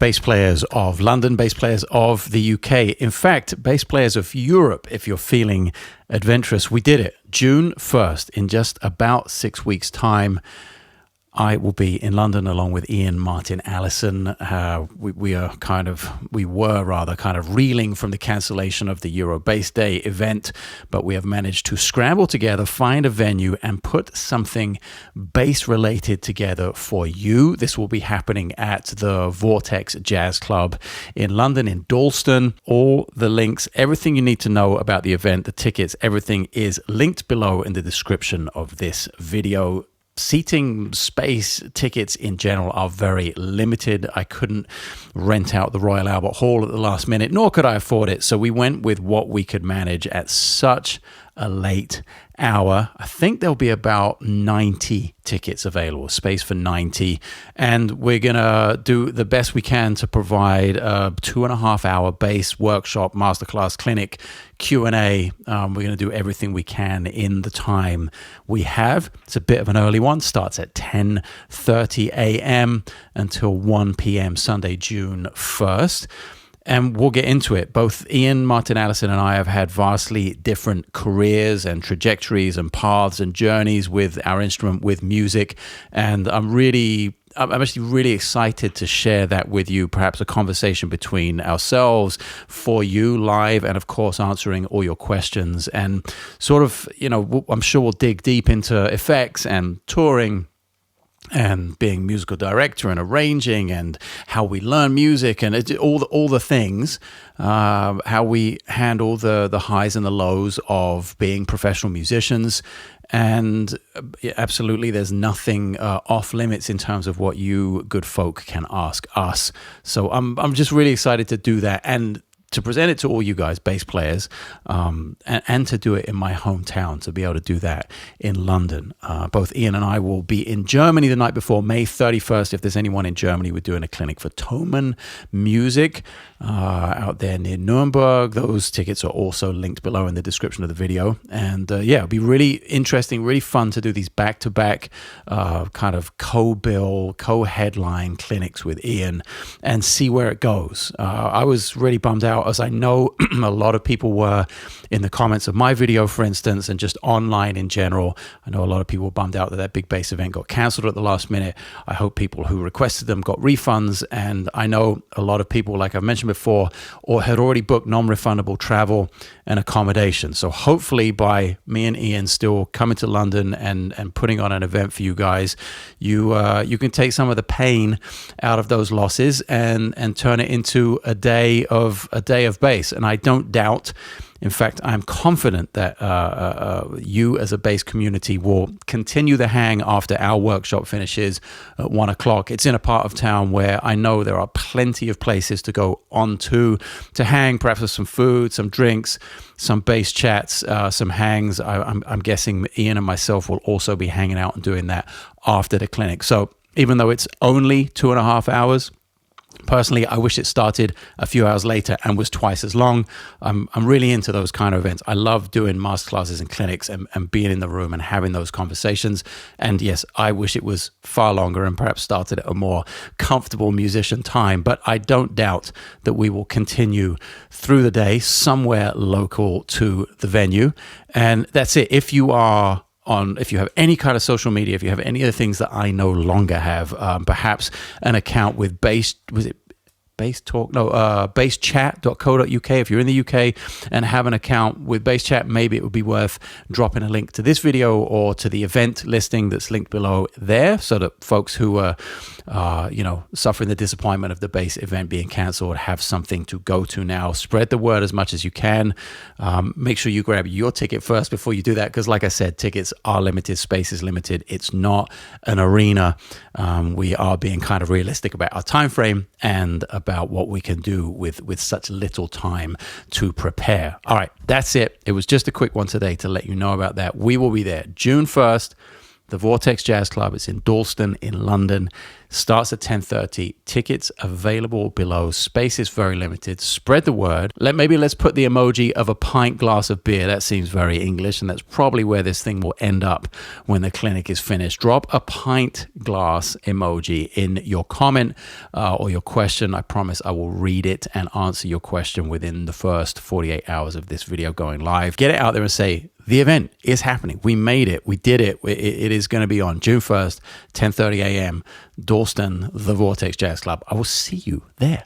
bass players of London, bass players of the UK. In fact, bass players of Europe, if you're feeling adventurous. We did it. June 1st, in just about 6 weeks' time. I will be in London along with Ian Martin Allison. We were kind of reeling from the cancellation of the Euro Bass Day event, but we have managed to scramble together, find a venue, and put something bass related together for you. This will be happening at the Vortex Jazz Club in London, in Dalston. All the links, everything you need to know about the event, the tickets, everything is linked below in the description of this video. Seating space, tickets in general are very limited. I couldn't rent out the Royal Albert Hall at the last minute, nor could I afford it. So we went with what we could manage at such a late hour. I think there'll be about 90 tickets available, space for 90. And we're going to do the best we can to provide a 2.5 hour bass workshop, masterclass, clinic, Q&A. We're going to do everything we can in the time we have. It's a bit of an early one. Starts at 10:30 a.m. until 1 p.m. Sunday, June 1st. And we'll get into it. Both Ian Martin Allison and I have had vastly different careers and trajectories and paths and journeys with our instrument, with music. And I'm actually really excited to share that with you, perhaps a conversation between ourselves for you live, and of course answering all your questions. And sort of, I'm sure we'll dig deep into effects and touring and being musical director and arranging and how we learn music and all the things, how we handle the highs and the lows of being professional musicians. And absolutely, there's nothing off limits in terms of what you good folk can ask us. So I'm just really excited to do that and to present it to all you guys, bass players, and to do it in my hometown, to be able to do that in London. Both Ian and I will be in Germany the night before, May 31st. If there's anyone in Germany, we're doing a clinic for Thomann Music out there near Nuremberg. Those tickets are also linked below in the description of the video. And it'll be really interesting, really fun to do these back-to-back kind of co-bill, co-headline clinics with Ian and see where it goes. I was really bummed out, as I know a lot of people were in the comments of my video, for instance, and just online in general. I know a lot of people were bummed out that big bass event got canceled at the last minute. I hope people who requested them got refunds. And I know a lot of people, like I've mentioned before, or had already booked non-refundable travel and accommodation. So hopefully by me and Ian still coming to London and putting on an event for you guys, you can take some of the pain out of those losses and turn it into a day of bass. And I don't doubt, in fact, I'm confident that you as a bass community will continue the hang after our workshop finishes at 1 o'clock. It's in a part of town where I know there are plenty of places to go on to hang, perhaps with some food, some drinks, some bass chats, some hangs. I'm guessing Ian and myself will also be hanging out and doing that after the clinic. So even though it's only 2.5 hours, personally, I wish it started a few hours later and was twice as long. I'm really into those kind of events. I love doing masterclasses and clinics and being in the room and having those conversations. And yes, I wish it was far longer and perhaps started at a more comfortable musician time. But I don't doubt that we will continue through the day somewhere local to the venue. And that's it. If you have any kind of social media, if you have any of the things that I no longer have, perhaps an account with basschat.co.uk. If you're in the UK and have an account with BassChat, maybe it would be worth dropping a link to this video or to the event listing that's linked below there, so that folks who are suffering the disappointment of the bass event being cancelled have something to go to now. Spread the word as much as you can. Make sure you grab your ticket first before you do that, because like I said, tickets are limited, space is limited. It's not an arena. We are being kind of realistic about our time frame and about what we can do with such little time to prepare. All right, that's it. It was just a quick one today to let you know about that. We will be there June 1st, the Vortex Jazz Club. It's in Dalston in London. Starts at 10:30. Tickets available below. Space is very limited. Spread the word. Maybe let's put the emoji of a pint glass of beer. That seems very English, and that's probably where this thing will end up when the clinic is finished. Drop a pint glass emoji in your comment or your question. I promise I will read it and answer your question within the first 48 hours of this video going live. Get it out there and say, the event is happening. We made it. We did it. It is going to be on June 1st, 10:30 a.m., Dalston, the Vortex Jazz Club. I will see you there.